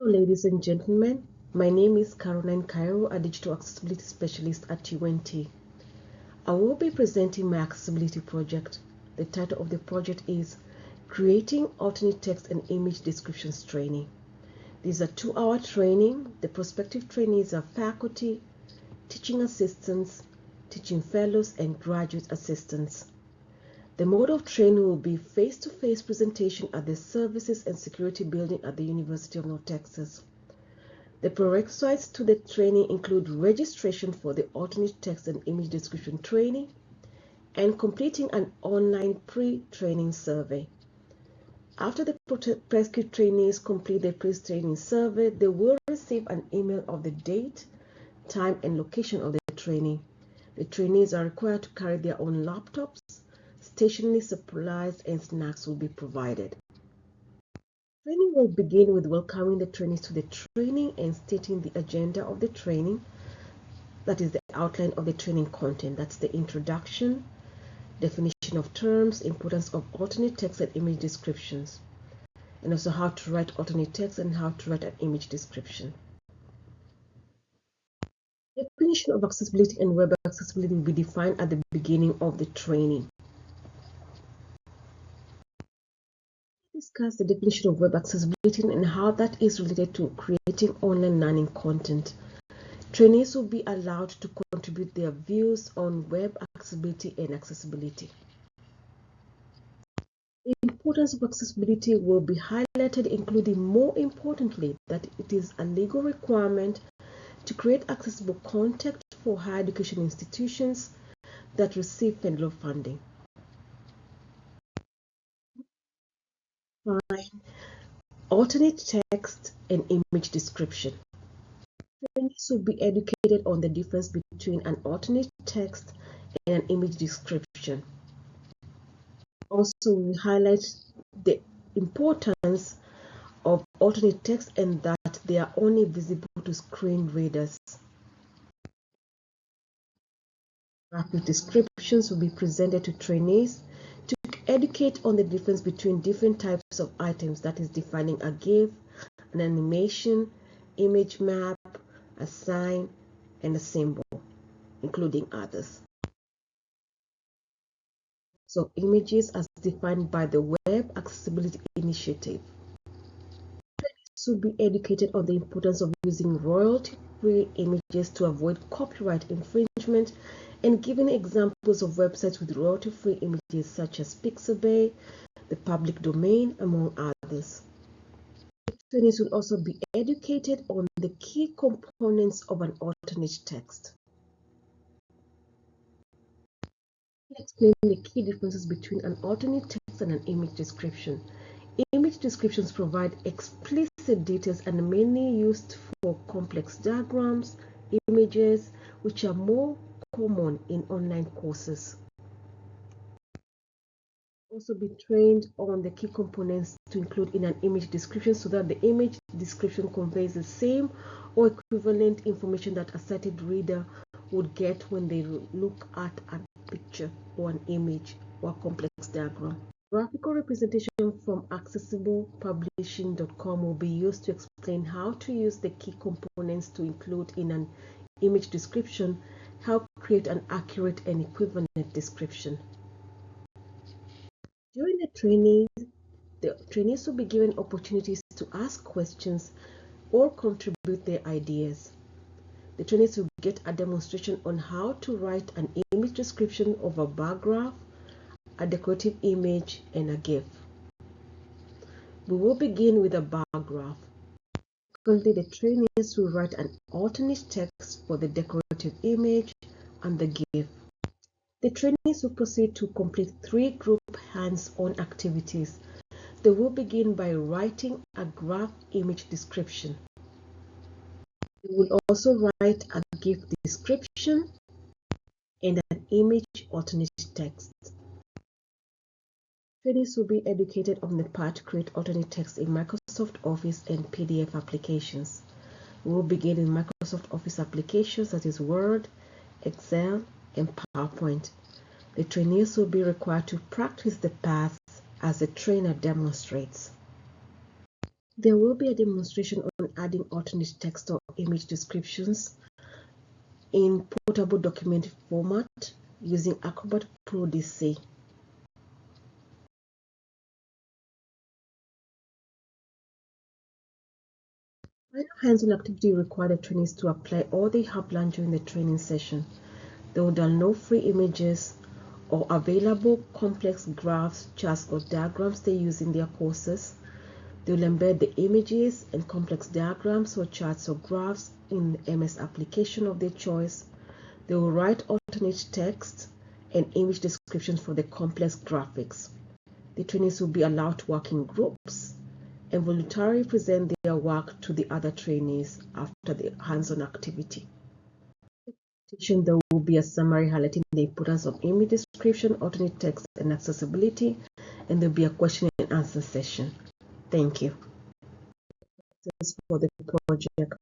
Hello, ladies and gentlemen. My name is Caroline Cairo, a digital accessibility specialist at UNT. I will be presenting my accessibility project. The title of the project is Creating Alternate Text and Image Descriptions Training. This is a 2-hour training. The prospective trainees are faculty, teaching assistants, teaching fellows, and graduate assistants. The mode of training will be face-to-face presentation at the Services and Security Building at the University of North Texas. The prerequisites to the training include registration for the alternate text and image description training and completing an online pre-training survey. After the prospective trainees complete the pre-training survey, they will receive an email of the date, time, and location of the training. The trainees are required to carry their own laptops. Stationery supplies and snacks will be provided. Training will begin with welcoming the trainees to the training and stating the agenda of the training. That is the outline of the training content. That's the introduction, definition of terms, importance of alternate text and image descriptions, and also how to write alternate text and how to write an image description. Definition of accessibility and web accessibility will be defined at the beginning of the training. Discuss the definition of web accessibility and how that is related to creating online learning content. Trainees will be allowed to contribute their views on web accessibility and accessibility. The importance of accessibility will be highlighted, including more importantly that it is a legal requirement to create accessible content for higher education institutions that receive federal funding. Alternate text and image description. Trainees will be educated on the difference between an alternate text and an image description. Also, we highlight the importance of alternate text and that they are only visible to screen readers. Graphic descriptions will be presented to trainees to educate on the difference between different types of items, that is defining a GIF, an animation, image map, a sign, and a symbol, including others. So images as defined by the Web Accessibility Initiative. Trainees will be educated on the importance of using royalty-free images to avoid copyright infringement and giving examples of websites with royalty-free images such as Pixabay, the public domain, among others. Trainees will also be educated on the key components of an alternate text. Explain the key differences between an alternate text and an image description. Image descriptions provide explicit details and are mainly used for complex diagrams, images, which are more common in online courses. Also be trained on the key components to include in an image description so that the image description conveys the same or equivalent information that a sighted reader would get when they look at a picture or an image or a complex diagram. Graphical representation from accessiblepublishing.com will be used to explain how to use the key components to include in an image description, help create an accurate and equivalent description. During the training, the trainees will be given opportunities to ask questions or contribute their ideas. The trainees will get a demonstration on how to write an image description of a bar graph, a decorative image, and a GIF. We will begin with a bar graph. Currently, the trainees will write an alternate text for the decorative image and the GIF. The trainees will proceed to complete 3 group hands-on activities. They will begin by writing a graph image description. They will also write a GIF description and an image alternate text. Trainees will be educated on the part to create alternate text in Microsoft Office and PDF applications. We will begin in Microsoft Office applications, that is Word, Excel, and PowerPoint. The trainees will be required to practice the paths as the trainer demonstrates. There will be a demonstration on adding alternate text or image descriptions in portable document format using Acrobat Pro DC. Final hands-on activity require the trainees to apply all they have learned during the training session. They will download free images or available complex graphs, charts, or diagrams they use in their courses. They will embed the images and complex diagrams or charts or graphs in the MS application of their choice. They will write alternate text and image descriptions for the complex graphics. The trainees will be allowed to work in groups and voluntarily present their work to the other trainees after the hands-on activity. There will be a summary highlighting the importance of image description, alternate text, and accessibility, and there will be a question and answer session. Thank you. This is for the project.